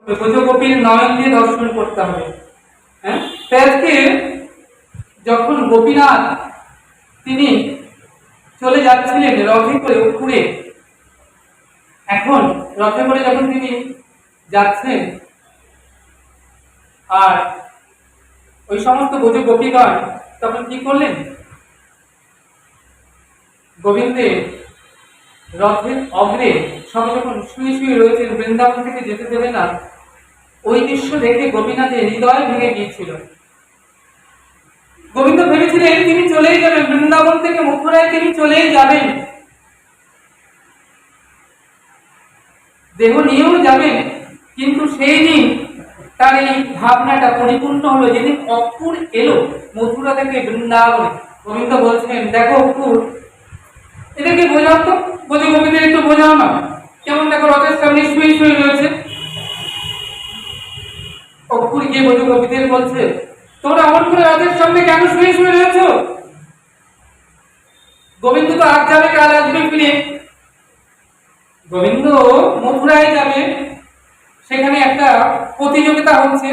ব্রজগোপীর নয়ন দিয়ে দর্শন করতে হবে। হ্যাঁ, আজকে যখন গোপীনাথ তিনি চলে যাচ্ছিলেন রথে করে উপরে, এখন রথে করে যখন তিনি যাচ্ছেন আর ওই সমস্ত ব্রজ গোপীগণ তখন কি করলেন, গোবিন্দের রথের অগ্রে সবাই যখন শুয়ে শুয়ে রয়েছেন, বৃন্দাবন থেকে যেতে দেবে না, ওই দৃশ্য দেখে গোপীনাথের হৃদয় ভেঙে গিয়েছিল। গোবিন্দ ভেবেছিলেন তিনি চলেই যাবেন, বৃন্দাবন থেকে মথুরায় তিনি চলেই যাবেন, দেহ নিয়েও যাবেন, কিন্তু সেই দিন তার এই ভাবনাটা পরিপূর্ণ হলো যেদিন অপুর এলো মথুরা থেকে বৃন্দাবনে। গোবিন্দ বলছেন, দেখো অপুর, এদেরকে বোঝাও তো, বোঝে গোবিন্দের একটু বোঝাও না, কেমন দেখো রথের সামনে শুয়ে শুয়ে রয়েছে। অপুর গিয়ে বোঝে গোবিন্দের বলছে, তোমরা এমন করে রথের সামনে কেন শুয়ে শুয়ে রয়েছ? গোবিন্দ তো আজ যাবে, কাল আসবে ফিরে। গোবিন্দ মথুরায় যাবে, সেখানে একটা প্রতিযোগিতা হচ্ছে,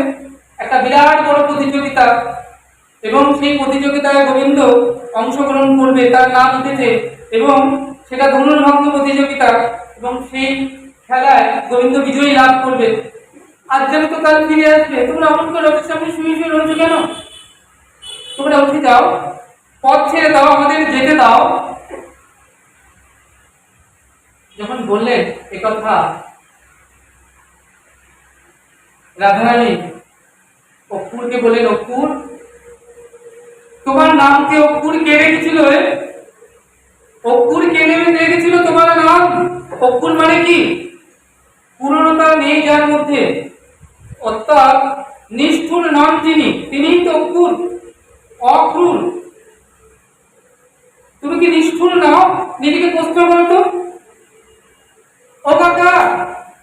একটা বিরাট বড় প্রতিযোগিতা, এবং সেই প্রতিযোগিতায় গোবিন্দ অংশগ্রহণ করবে, তার নাম উঠেছে, এবং সেটা ধনুর্ভঙ্গ প্রতিযোগিতা, এবং সেই খেলায় গোবিন্দ বিজয়ী লাভ করবে। আজ যাবে তো কাল ফিরে আসবে, তোমরা অমন করে রথের সামনে শুয়ে শুয়ে রয়েছো কেন? তোমরা উঠে যাও, পথ ছেড়ে দাও, আমাদের যেতে দাও। যখন বললেন একথা, রাধারানী অপুরকে বললেন, অপুর, তোমার নামকে অপুর কে রেখেছিল? অপুর কে রেখেছিল তোমার নাম? অপুর মানে কি? পূর্ণতা নেই যার মধ্যে, অর্থাৎ নিষ্ঠুর নন যিনি, তিনিই তো অপুর, অক্রূর। তুমি কি নিষ্ঠুর নাও? নিজেকে প্রশ্ন করো তো। ও কাকা,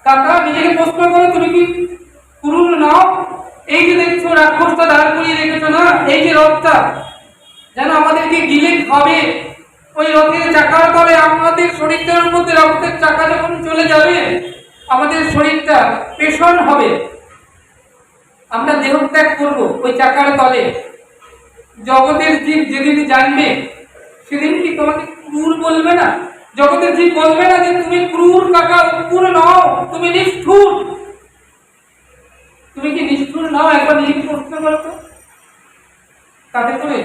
কাকা, নিজেকে প্রশ্ন করো, তুমি কি ক্রূর নাও? এই যে দেখছো রাক্ষসটা দাঁড় করিয়ে রেখেছো না, এই যে রথটা যেন আমাদেরকে গিলে খাবে, ওই রথের চাকার তলে আমাদের শরীরটার মধ্যে রথের চাকা যখন চলে যাবে, আমাদের শরীরটা পেষণ হবে, আমরা দেহত্যাগ করব ওই চাকার তলে। জগতের জীব যেদিন জানবে, সেদিন কি তোমাকে ক্রূর বলবে না? জগতের জীব বলবে না যে তুমি ক্রূর কাকা, অপুর নও, তুমি নিষ্ঠুর? তুমি কি নিষ্ঠুর নাও? একবার নিজেকে প্রশ্ন করো তো। তাতে করে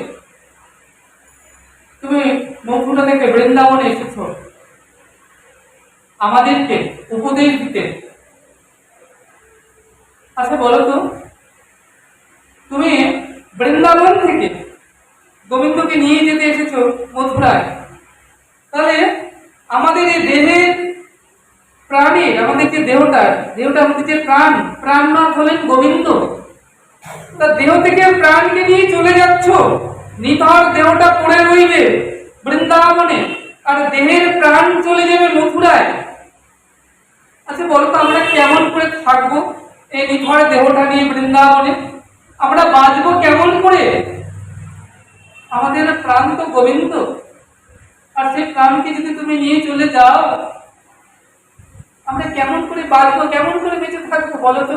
তুমি মথুরা থেকে বৃন্দাবনে এসেছো আমাদেরকে উপদেশ দিতে। আচ্ছা বলো তো, তুমি বৃন্দাবন থেকে গোবিন্দকে নিয়ে যেতে এসেছো মথুরায়, তাহলে আমাদের এই দেহের প্রাণের, আমাদের যে দেহটার মধ্যে যে প্রাণনাথ হলেন গোবিন্দ, তা দেহ থেকে প্রাণকে নিয়ে চলে যাচ্ছ, নিথর দেহটা পড়ে রইবে বৃন্দাবনে, আর দেহের প্রাণ চলে যাবে মথুরায়। আচ্ছা বলো তো, আমরা কেমন করে থাকবো এই নিথর দেহটা নিয়ে বৃন্দাবনে? আমরা বাঁচবো কেমন করে? আমাদের প্রাণ তো গোবিন্দ, আর সেই প্রাণকে যদি তুমি নিয়ে চলে যাও, আমরা কেমন করে বাঁচবো, কেমন করে বেঁচে থাকবো বলো তো?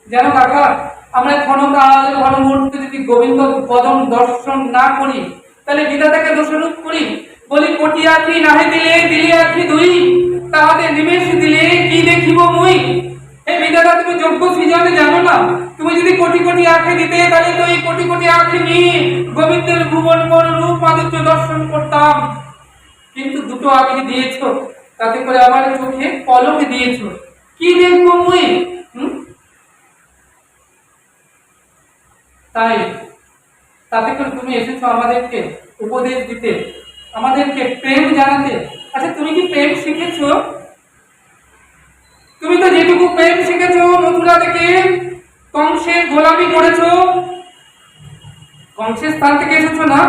যেন কাকা, আমরা ক্ষণকাল ঘন মুহূর্তে যদি গোবিন্দ পদম দর্শন না করি, তাহলে বিধাতাকে দোষারোপ করি, বলি কোটি আঁখি নাহে দিলে, দিলে আঁখি দুই, তাহাতে নিমেষ দিলে কি দেখিব মুই। এই বিধাতা, তুমি যোগ্য সৃজনে জানো না? তুমি যদি কোটি কোটি আঁখি দিতে, তাহলে তো এই কোটি কোটি আঁখি নিয়ে গোবিন্দের ভুবন মন রূপ মাধুর্য দর্শন করতাম, কিন্তু দুটো আঁখি দিয়েছো, তাতে করে আমার চোখে পলক দিয়েছো, কি দেখবো মুই? তাই তাতে করে তুমি এসেছো আমাদেরকে উপদেশ দিতে, আমাদেরকে প্রেম জানাতে। আচ্ছা তুমি কি প্রেম শিখেছো? তুমি তো যেটুকু প্রেম শিখেছো মথুরা থেকে কংসের গোলামি করেছো, কংসের স্থান থেকে এসেছো না?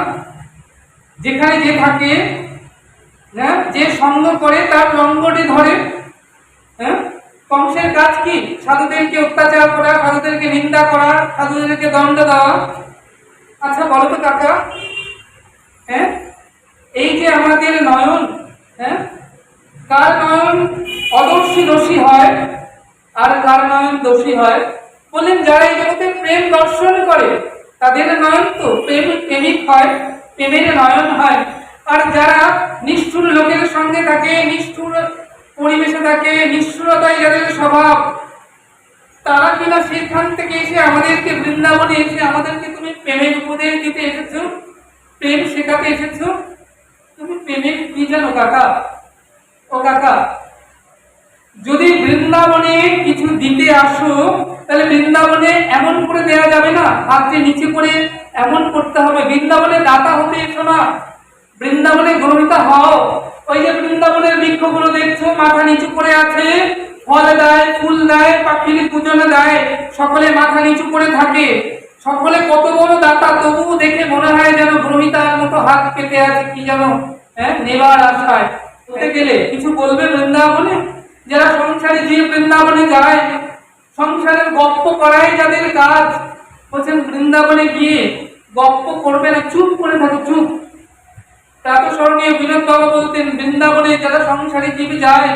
যেখানে যে থাকে, হ্যাঁ, যে সঙ্গ করে তার লঙ্গটি ধরে। হ্যাঁ, কংসের কাজ কি? সাধুদেরকে অত্যাচার করা, সাধুদেরকে নিন্দা করা, সাধুদেরকে দণ্ড দেওয়া। আচ্ছা বলো তো কাকা, হ্যাঁ, এই যে আমাদের নয়ন, হ্যাঁ, কার নয়ন অদর্শী দোষী হয়? আর কার নয়ন দোষী হয়? বললেন যারা এই জগতে প্রেম দর্শন করে তাদের নয়ন তো প্রেমিক হয়, প্রেমের নয়ন হয়। আর যারা নিষ্ঠুর লোকের সঙ্গে থাকে, নিষ্ঠুর পরিবেশে থাকে, নিষ্ঠুরতায় যাদের স্বভাব, তারা কিনা সেখান থেকে এসে আমাদেরকে বৃন্দাবনে এসে আমাদেরকে তুমি প্রেমের উপদেশ দিতে এসেছো, প্রেম শেখাতে এসেছো। তুমি প্রেমের কি জানো কাকা? ও কাকা, যদি বৃন্দাবনে কিছু দিতে আসো তাহলে বৃন্দাবনে এমন করে দেওয়া যাবে না, হাতে নিচে করে এমন করতে হবে। বৃন্দাবনে দাতা হতে এসো না, বৃন্দাবনে গ্রহিতা হও। ওই যে বৃন্দাবনের বৃক্ষগুলো দেখছো মাথা নিচু করে আছে, ফল দেয়, ফুল দেয়, পাখির পূজনে দেয়, সকলে মাথা নিচু করে থাকে, সকলে কত বড় দাতা, তবুও দেখে মনে হয় যেন গ্রহিতার মতো হাত পেতে আছে কি যেন নেবার আশায়। হতে গেলে কিছু বলবে বৃন্দাবনে? যারা সংসারে যে বৃন্দাবনে যায়, সংসারের গপ্প করাই যাদের কাজ, বলছেন বৃন্দাবনে গিয়ে গপ্প করবে না, চুপ করে থাকো, চুপ। প্রাতঃস্মরণীয় বিনোদ বাবা বলতেন বৃন্দাবনে যারা সংসারে জীবে যায়,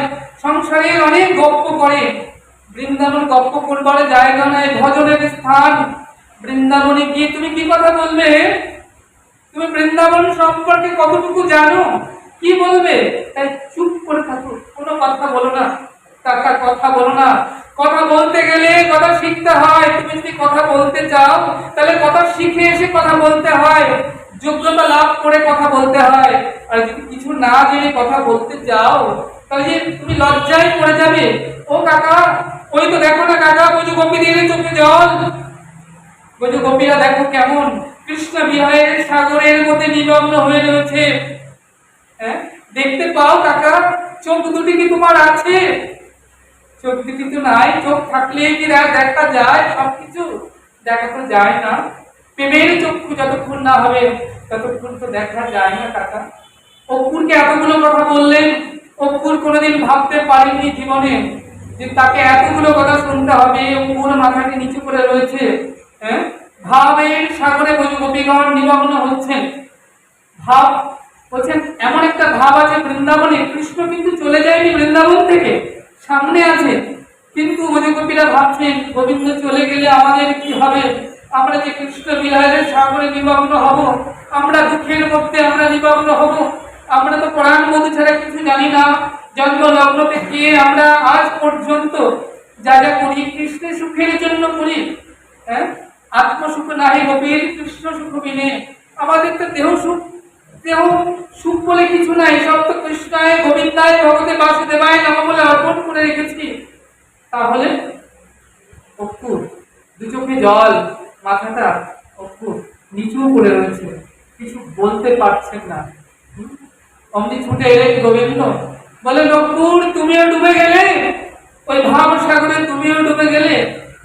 সংসারের অনেক গপ্প করে, বৃন্দাবন গপ্প করবার জায়গা নয়, ভজনের স্থান। বৃন্দাবনে গিয়ে তুমি কি কথা বলবে? তুমি বৃন্দাবন সম্পর্কে কতটুকু জানো? কি বলবে? তাই চুপ করে থাকো, কোনো কথা বলো না কাকা, কথা বলো না। কথা বলতে গেলে কথা শিখতে হয়। তুমি যদি কথা বলতে চাও তাহলে কথা শিখে এসে কথা বলতে হয়, যোগ্যতা লাভ করে কথা বলতে হয়। আর যদি কিছু না জেনে কথা বলতে চাও তাহলে যে তুমি লজ্জায় পড়ে যাবে। ও কাকা, ওই তো দেখো না কাকা, বুঝু গোপীদের চোখে জল, বুঝু গোপীরা দেখো কেমন কৃষ্ণ বিহারের সাগরের মধ্যে নিমগ্ন হয়ে রয়েছে। হ্যাঁ, দেখতে পাও কাকা? চোখ দুটি কি তোমার আছে? চোখ দুটি তো নাই। চোখ থাকলে কি দেখা যায়? সবকিছু দেখা তো যায় না। প্রেমের চক্ষু যতক্ষণ না হবে ততক্ষণ তো দেখা যায় না কাকা। অপুরকে এতগুলো কথা বললেন, অপুর কোনোদিন ভাবতে পারেনি জীবনে যে তাকে এতগুলো কথা শুনতে হবে। অপুর মাথাকে নিচু করে রয়েছে। হ্যাঁ, ভাবের সাগরে গোপীগণ নিমগ্ন হচ্ছেন। ভাব বলছেন এমন একটা ভাব আছে বৃন্দাবনে, কৃষ্ণ কিন্তু চলে যায়নি বৃন্দাবন থেকে, সামনে আছে। কিন্তু গোপীরা ভাবছেন গোবিন্দ চলে গেলে আমাদের কি হবে? আমরা যে কৃষ্ণ বিহারের সাগরে নিমগ্ন হব, আমরা দুঃখের মধ্যে আমরা নিমগ্ন হব। আমরা তো প্রাণ মধু ছাড়া কিছু জানি না। জন্ম লগ্ন থেকে আমরা আজ পর্যন্ত যা যা করি কৃষ্ণের সুখের জন্য করি। হ্যাঁ, আত্মসুখ নাহি গোপীর কৃষ্ণ সুখ বিনে। আমাদের তো দেহ সুখ বলে কিছু নাই, সব তো কৃষ্ণায় গোবিন্দায় ভগবতে বাসুদেবায় নমঃ বলে অর্পণ করে রেখেছি। তাহলে অপুর দু চোখে জল, মাথাটা অপুর নিচু করে রয়েছে, কিছু বলতে পারছেন না। অমনি ছুটে এলেন গোবিন্দ, বলে অপুর তুমিও ডুবে গেলে, ওই ভাব সাগরে তুমিও ডুবে গেলে।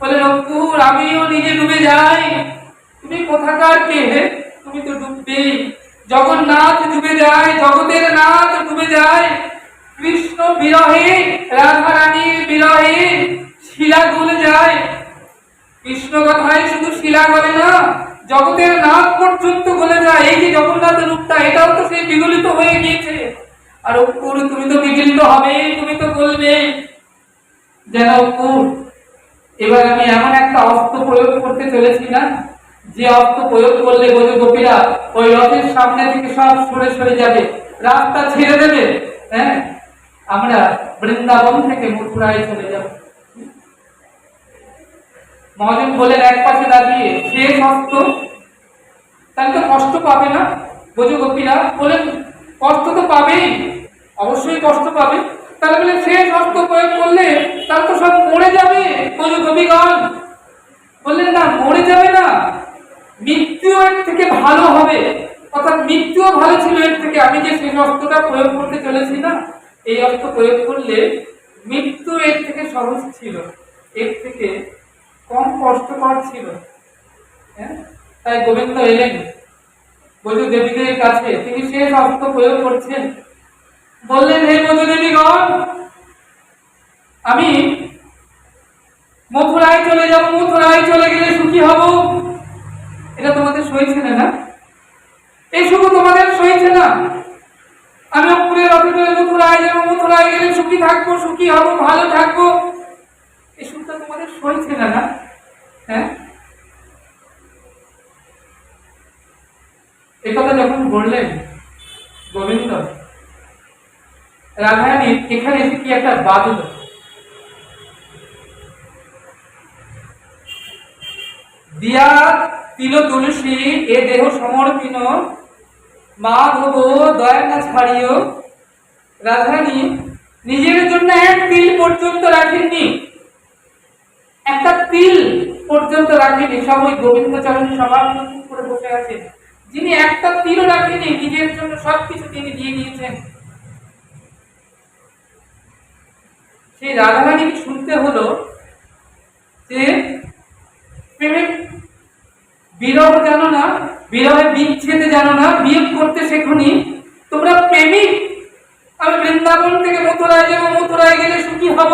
বলে অপুর আমিও নিজে ডুবে যাই। তুমি কোথাকার কে হে? তুমি তো ডুববেই। জগন্নাথ ডুবে যায়, জগতের নাথ ডুবে যায়। কৃষ্ণ বিরহে, রাধা রানীর বিরহে শিলা গলে যায়। কৃষ্ণ কথায় শুধু শিলা গলে না, জগতের নাথ পর্যন্ত গলে যায়। এই যে জগন্নাথের রূপটা, এটাও তো সেই বিগলিত হয়ে গিয়েছে। আর অপুর তুমি তো বিগলিত হবে, তুমি তো বলবে যেন অপুর এবার আমি এমন একটা অস্ত্র প্রয়োগ করতে চলেছি না, যে অস্ত্র প্রয়োগ করলে গোপীরা ওই রথের সামনে থেকে সব সরে সরে যাবে, রাস্তা ছেড়ে দেবে। হ্যাঁ, আমরা বৃন্দাবন থেকে মথুরায় চলে যাব। মহাজন বলেন এক পাশে দাঁড়িয়ে, শেষ অস্ত্র, তাহলে তো কষ্ট পাবে না? গোপীরা বলেন কষ্ট তো পাবেই, অবশ্যই কষ্ট পাবে। তাহলে বলে শেষ অস্ত্র প্রয়োগ করলে তাহলে তো সব মরে যাবে। গোপীগণ বললেন না, মরে যাবে না, মৃত্যু এর থেকে ভালো হবে। অর্থাৎ মৃত্যুও ভালো ছিল এর থেকে। আমি যে শেষ অস্ত্রটা প্রয়োগ করতে চলেছি না, এই অস্ত্র প্রয়োগ করলে মৃত্যু এর থেকে সহজ ছিল, এর থেকে কম কষ্টকর ছিল। হ্যাঁ, তাই গোবিন্দ এলেন বজু দেবীদের কাছে, তিনি শেষ অস্ত্র প্রয়োগ করছেন। বললেন হে বজু দেবীগণ, আমি মথুরায় চলে যাব, মথুরায় চলে গেলে সুখী হব। এটা তোমাদের সইছে না? এই সুখ তোমাদের সইছে না? আমি অপুরের রথে করে মথুরায় যাবো, মথুরায় গেলে সুখী থাকবো, সুখী হব, ভালো থাকবো। এই তোমাদের সইছে না না? হ্যাঁ, এই কথা যখন বললেন গোবিন্দ, রাধারানী এখানে এসে কি একটা বাঁধল। দিয়া তিল তুলসী এ দেহ সমর্পিন মাধব দয়া না ছাড়িও। রাধারানী নিজের জন্য এক তিল পর্যন্ত রাখেননি, একটা তিল পর্যন্ত রাখেনি। সব ওই গোবিন্দ চরণ সমাপন করে বসে আছেন, যিনি একটা তিলও রাখেনি, নিজের জন্য সবকিছু তিনি দিয়ে দিয়েছেন। সেই রাধারানীকে শুনতে হলো যে প্রেমের বিরহ জানো না, বিরহে বিচ্ছেদে জানো না, বিয়োগ করতে শেখনি, তোমরা প্রেমিক। আমি বৃন্দাবন থেকে মথুরায় যাবো, মথুরায় গেলে সুখী হব,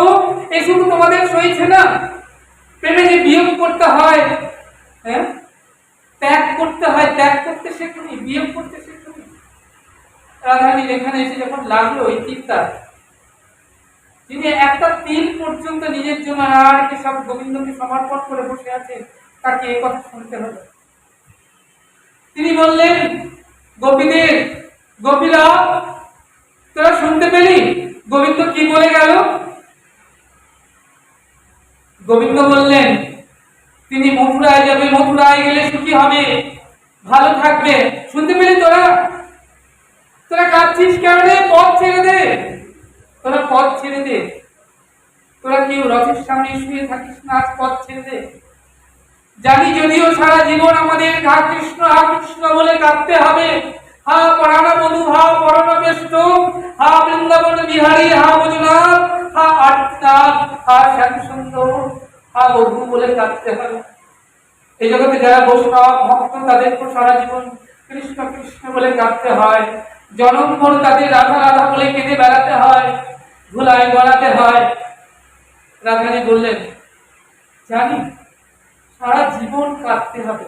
এই সুখ তোমাদের সইছে না। প্রেমে যে বিয়োগ করতে হয়, হ্যাঁ, ত্যাগ করতে হয়, ত্যাগ করতে শেখনি, বিয়োগ করতে শেখনি। রাধারানীর এখানে এসে যখন লাগলো এই চিন্তা, যিনি একটা তিল পর্যন্ত নিজের জন্য আর কি সব গোবিন্দকে সমর্পণ করে বসে আছেন, তাকে এই কথা শুনতে হলো। তিনি বললেন গোপীদের, গোপীরা তোরা শুনতে পেলি গোবিন্দ কি বলে গেল? গোবিন্দ বললেন তিনি মথুরায় যাবে, মথুরায় গেলে সুখী হবে, ভালো থাকবে। শুনতে পেলি তোরা? তোরা কাঁদছিস কেন রে? পথ ছেড়ে দে, তোরা পথ ছেড়ে দে। তোরা কেউ রথের সামনে শুয়ে থাকিস না, আজ পথ ছেড়ে দে। জানি যদিও সারা জীবন আমাদের হা কৃষ্ণ বলে কাঁদতে হবে, হা পরাণ বধূ, হা পরণ বেষ্ট, হা বৃন্দাবন বিহারী, হা বজনাথ, হা আর্তনাথ, হা শ্যাম সুন্দর, হা বধূ বলে কাঁদতে হবে। এই জগতে যারা বৈষ্ণব ভক্ত, তাদেরকে সারা জীবন কৃষ্ণ কৃষ্ণ বলে কাঁদতে হয়। জনমভর তাদের রাধা রাধা বলে কেঁদে বেড়াতে হয়, ধুলায় গড়াতে হয়। রাধারানী বললেন জানি সারা জীবন কাঁদতে হবে,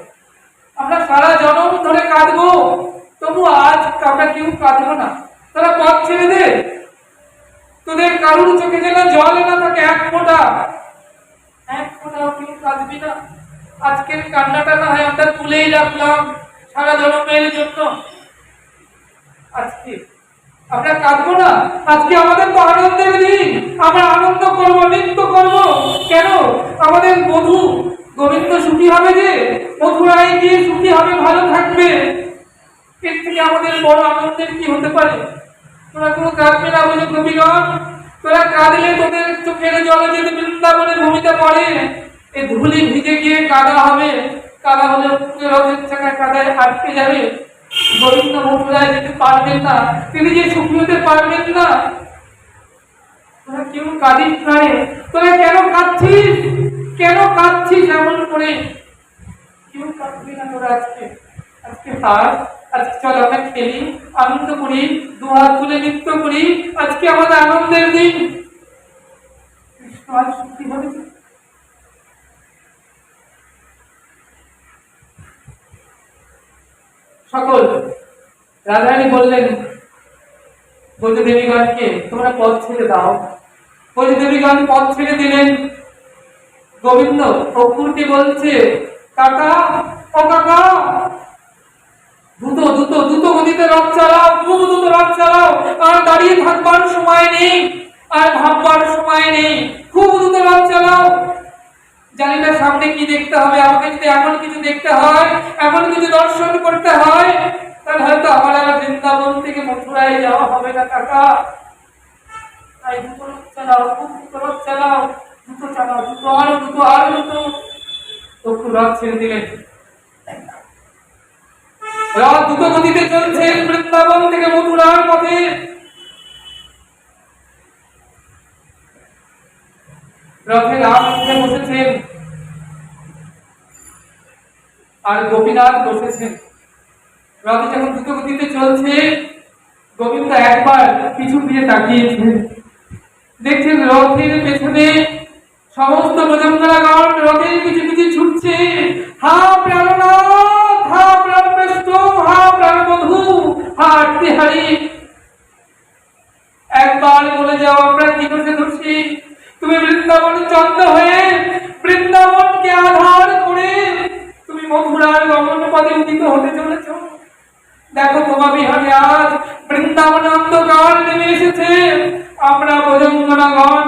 আমরা সারা জনম ধরে কাঁদবো, তবু আজ আমরা কেউ কাঁদবো না। তারা পথ ছেড়ে দে। তোদের কারুর চোখে যেন জল না থাকে, এক ফোঁটাও কেউ কাঁদবি না। আজকের কান্নাটা না হয় আমরা তুলেই রাখলাম সারা জনমের জন্য। আজকে আমরা কাঁদবো না, আজকে আমাদের তো আনন্দের দিন, আমরা আনন্দ করবো, নৃত্য করবো। কেন? আমাদের বধূ গোবিন্দ সুখী হবে, যে মথুরায় গিয়ে সুখী হবে, ভালো থাকবে। এর থেকে আমাদের বড় আনন্দের কি হতে পারে? তোরা কোনো কাঁদবে না বলে কবিগণ, তোরা কাঁদলে তোদের চোখের জল যদি বৃন্দাবনের ভূমিতে পড়ে, এই ধুলি ভিজে গিয়ে কাদা হবে, কাদা হলে রথের চাকায় কাদায় আটকে যাবে। গোবিন্দ মথুরায় যেতে পারবেন না, তিনি যে সুখী হতে পারবেন না। তোরা কেউ কাঁদিস না রে, তোরা কেন কাঁদছিস? কেন কাঁদছিস এমন করে? কেউ কাঁদবি না তোরা আজকে। আজকে আজকে চল আমরা খেলি, আনন্দ করি, দুহাত তুলে নৃত্য করি। আজকে আমাদের আনন্দের দিন। কৃষ্ণ আজ সুখী হবে। সকল রাধারানী বললেন বৈদ্য দেবীগণকে তোমরা পথ ছেড়ে দাও। বৈদ্য দেবীগণ পথ ছেড়ে দিলেন। গোবিন্দ অপুরকে বলছে কাকা, ও কাকা, দ্রুত দ্রুত দ্রুত গতিতে রথ চালাও, খুব দ্রুত রথ চালাও। আর দাঁড়িয়ে থাকবার সময় নেই, আর ভাববার সময় নেই, খুব দ্রুত রথ চালাও। জানি না সামনে কি দেখতে হবে, আমাকে যদি এমন কিছু দেখতে হয়, এমন কিছু দর্শন করতে হয়, তাহলে হয়তো আমার আর বৃন্দাবন থেকে মথুরায় যাওয়া হবে না কাকা। তাই দ্রুত রথ চালাও, খুব দ্রুত রথ চালাও, দ্রুত চালাও, দ্রুত আরো দ্রুত আরো দ্রুত। তখন রথ ছেড়ে দিলেন। রথ দ্রুত গতিতে চলছে বৃন্দাবন থেকে মথুরার পথে। রথের আগে বসেছেন আর গোপীনাথ বসেছেন। রথে যখন দ্রুত গতিতে চলছে, গোবিন্দ একবার পিছু ফিরে তাকিয়েছেন, দেখছেন রথের পেছনে সমস্ত ব্রজঙ্গলাগণ রথের পিছু পিছু ছুটছে। হা প্রাণনাথ, হা প্রাণবেষ্ট, হা প্রাণবধূ, হা আর্তিহারী, একবার বলে যাও আমরা কি দোষে দোষী? তুমি বৃন্দাবন চন্দ্র হয়ে বিহারে আজ বৃন্দাবন অন্ধকার নেমে এসেছে। আমরা ভোজঙ্গনাগণ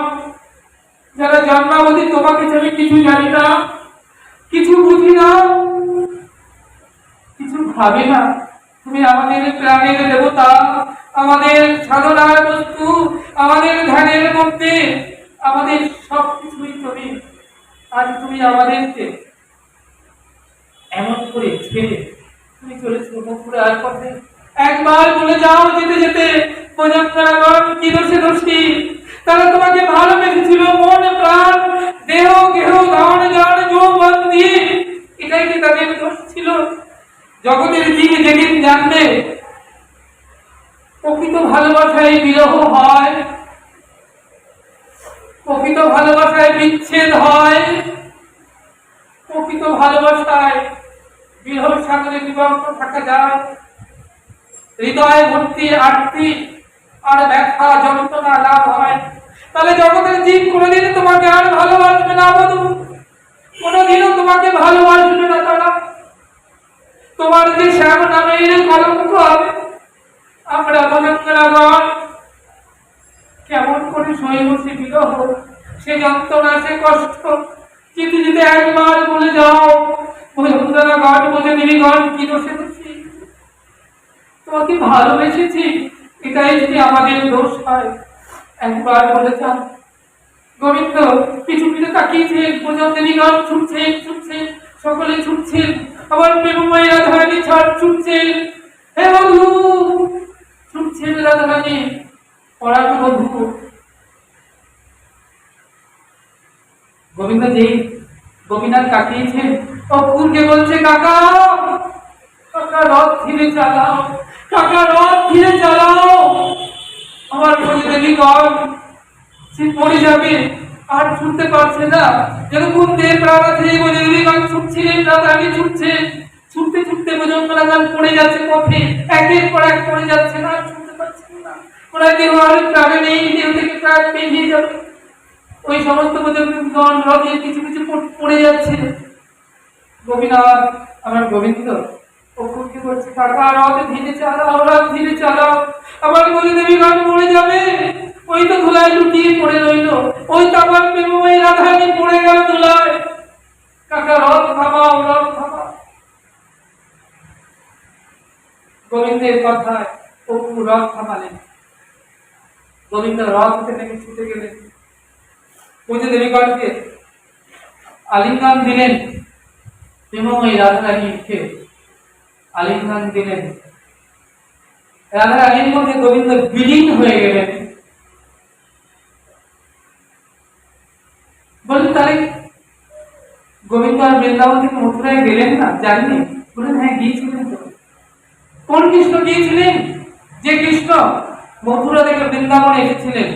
যারা জন্মাবধি তোমাকে আমি কিছু জানি না, কিছু বুঝি না, কিছু ভাবি না। তুমি আমাদের প্রাণের দেবতা, আমাদের সাধনার বস্তু, আমাদের ধ্যানের মধ্যে আমাদের সবকিছুই তুমি। আজ তুমি আমাদেরকে এমন করে ছেড়ে তুমি চলেছো মথুরার পথে। একবার বলে যাও যেতে যেতে, প্রজাগণ কি দোষে দোষী, তারা তোমাকে ভালোবেসেছিল মন প্রাণ দেহ গেহ ধন জন যৌবন দিয়ে। এটাই কি তাদের দোষ ছিল? জগতের জীব যেদিন জানবে প্রকৃত ভালোবাসায় বিরহ হয়, প্রকৃত ভালোবাসায় বিচ্ছেদ হয়, প্রকৃত ভালোবাসায় বিরহ সাগরে বিভক্ত থাকা যায়, হৃদয় ভর্তি আরতি আর ব্যথা যন্ত্রণা লাভ হয়, তাহলে জগতের জীব কোনোদিন তোমাকে আর ভালোবাসবে না বধূ, কোনোদিনও তোমাকে ভালোবাসবে না তারা। তোমার যে শ্যাম নামের কলঙ্ক হবে। আমরা ভজঙ্গনাগণ কেমন করে সইব সে বিরহ, সে যন্ত্রণা, সে কষ্ট। যেতে যেতে একবার বলে যাও ভজঙ্গনাগণ, বোঝে দেবীগণ কি দোষে দোষী, তোমাকে ভালোবেসেছি, এটাই যদি আমাদের দোষ হয়। একবার বলে যাও। গোবিন্দ পিছু পিছু তাকিয়েছে, বোঝা দেবীগণ ছুটছে ছুটছে, সকলে ছুটছেন, আবার প্রেমময় রাধারানী ছাড় ছুটছেন। হে বন্ধু ছুটছেন রাধারানী, পরাণ বন্ধু। গোবিন্দ যেই গোপীনাথ কাটিয়েছেন, অপুরকে বলছে কাকা, কাকা রথ ধীরে চালাও, কাকা রথ ধীরে চালাও। আমার বলে দেবীগণ সে পড়ে যাবে, আর ছুটতে পারছে না। যেরকম দেহ প্রাণ আছে বলে দেবীগণ ছুটছিলেন, রাধারানী ছুটছে, ছুটতে ছুটতে ভজঙ্গনাগণ পড়ে যাচ্ছে পথে, একের পর এক পড়ে যাচ্ছে না, ছুটতে পারছেন না। ওরা দেহ আর প্রাণে নেই, দেহ থেকে প্রাণ বেরিয়ে যাবে। ওই সমস্ত ভজঙ্গন রথের কিছু কিছু পড়ে যাচ্ছে। গোপীনাথ আমার গোবিন্দ অপুকে বলছে কাকা রথ ধীরে চালাও, রথ ধীরে চালাও। আবার বলে দেবীগণ মরে যাবে, ওই তো ধুলায় লুটিয়ে পড়ে রইল, ওই তো আবার প্রেমময়ী রাধারানী পড়ে গেল ধুলায়। কাকা রথ থামাও, রথ থামাও। গোবিন্দের কথায় অপু রথ থামালেন। গোবিন্দ রথ থেকে ছুটে গেলেন, বুঝে দেবীগণকে আলিঙ্গন দিলেন, প্রেমময়ী রাধারানীকে আলিঙ্গন দিলেন। রাধারানীর মধ্যে গোবিন্দ বিলীন হয়ে গেলেন। বলুন তাহলে গোবিন্দ আর বৃন্দাবন থেকে মথুরায় গেলেন না? জাননি? বলুন হ্যাঁ গিয়েছিলেন তো। কোন কৃষ্ণ গিয়েছিলেন? যে কৃষ্ণ মথুরা থেকে বৃন্দাবনে এসেছিলেন,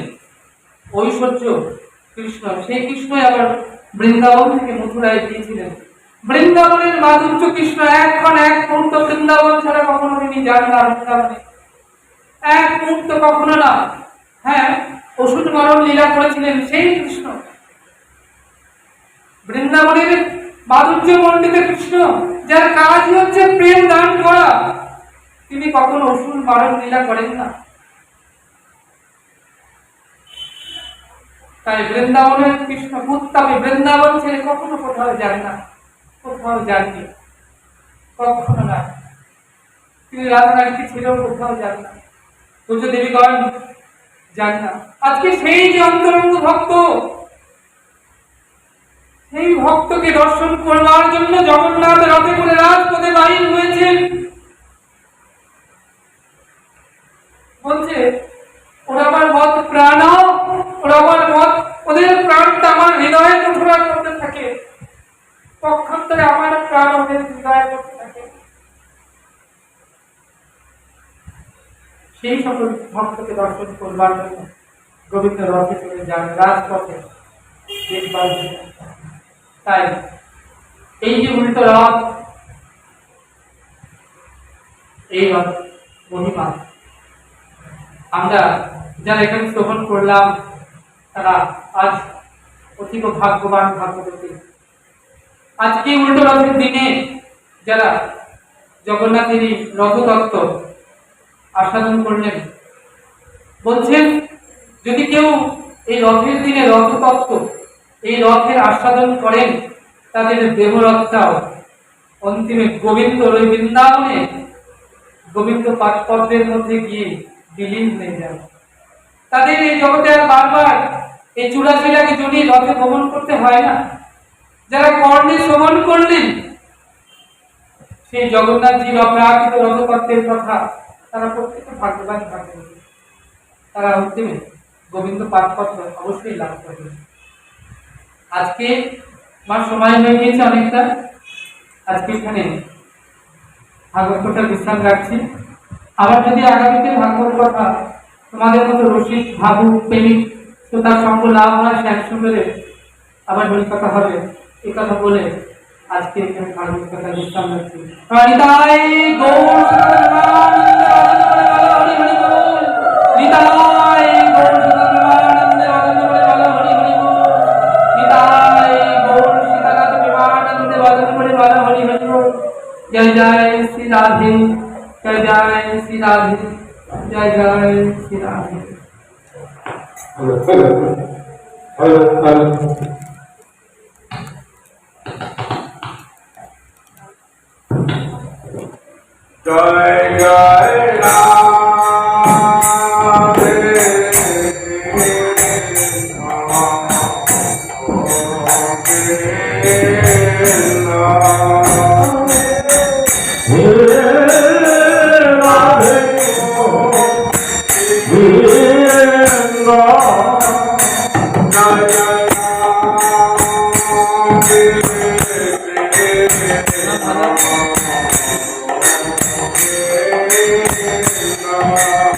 ঐশ্বর্য কৃষ্ণ, সেই কৃষ্ণই আবার বৃন্দাবন থেকে মথুরায় গিয়েছিলেন। বৃন্দাবনের মাধুর্য কৃষ্ণ একক্ষণ এক মুহূর্ত বৃন্দাবন ছাড়া কখনো তিনি যান না। বৃন্দাবনে এক মুহূর্ত কখনো না। হ্যাঁ, অসুর মরণ লীলা করেছিলেন সেই কৃষ্ণ। বৃন্দাবনের মাধুর্য মণ্ডিত কৃষ্ণ, যার কাজই হচ্ছে প্রেম দান করা, তিনি কখনো অসুর মরণ লীলা করেন না। তাই বৃন্দাবনের কৃষ্ণ উত্তমে বৃন্দাবন ছেড়ে কখনো কোথাও যান না, কোথাও যাননি, কখনো না। তিনি রাধারানীকে ছেড়েও কোথাও যান না, পূজ্য দেবীগণ যান না। আজকে সেই যে অন্তরঙ্গ ভক্ত, সেই ভক্তকে দর্শন করবার জন্য জগন্নাথ রথে করে রাজপথে বাহির হয়েছেন। বলছে ওরা আমার মত প্রাণ, ওরা আমার মত, ওদের প্রাণটা আমার হৃদয়ের কোঠরার মধ্যে থাকে, পক্ষান্তরে আমার প্রাণ ওদের হৃদয়ের মধ্যে থাকে। সেই সকল ভক্তকে দর্শন করবার জন্য গোবিন্দ রথে চলে যান রাজপথে। তাই এই যে উল্টো রথ, এই রথ মহিমা আমরা যারা এখানে শ্রবণ করলাম তারা আজ অতীব ভাগ্যবান ভাগ্যবতী। আজকে উল্টো রথের দিনে যারা জগন্নাথেরই রথতত্ত্ব আস্বাদন করলেন। বলছেন যদি কেউ এই রথের দিনে রথতত্ত্ব এই রথের আস্বাদন করেন, তাদের দেহরথটাও অন্তিমে গোবিন্দ ওই বৃন্দাবনে গোবিন্দ পাদপদ্মের মধ্যে গিয়ে বিলীন হয়ে যাবে। তাদের এই জগতে আর বারবার এই চূড়াশিলাকে জড়িয়ে রথে ভ্রমণ করতে হয় না। যারা কর্ণে শ্রবণ করলেন সেই জগন্নাথজির অপ্রাকৃত রথপথের কথা, তারা প্রত্যেকে ভাগ্যবান থাকবেন, তারা অন্তিমে গোবিন্দ পাদপদ্ম অবশ্যই লাভ করবেন। আজকে আমার সময় হয়ে গিয়েছে অনেকটা, আজকে এখানে ভাগবত কথা বিশ্রাম রাখছি। আবার যদি আগামীতে ভাগবত কথা তোমাদের মতো রসিক ভাবুক প্রেমিক শ্রোতার সঙ্গ লাভ হয়, সে একসঙ্গে আবার হরিকথা হবে, এই কথা বলে আজকে এখানে ভাগবত কথা বিশ্রাম রাখছি। নিতাই গৌর নিতাই গৌর সীতানন্দে বদন করে বলা হরি হরি বল। जय जय श्री राधे, जय जय श्री राधे, जय जय श्री राधे। जय जय राधे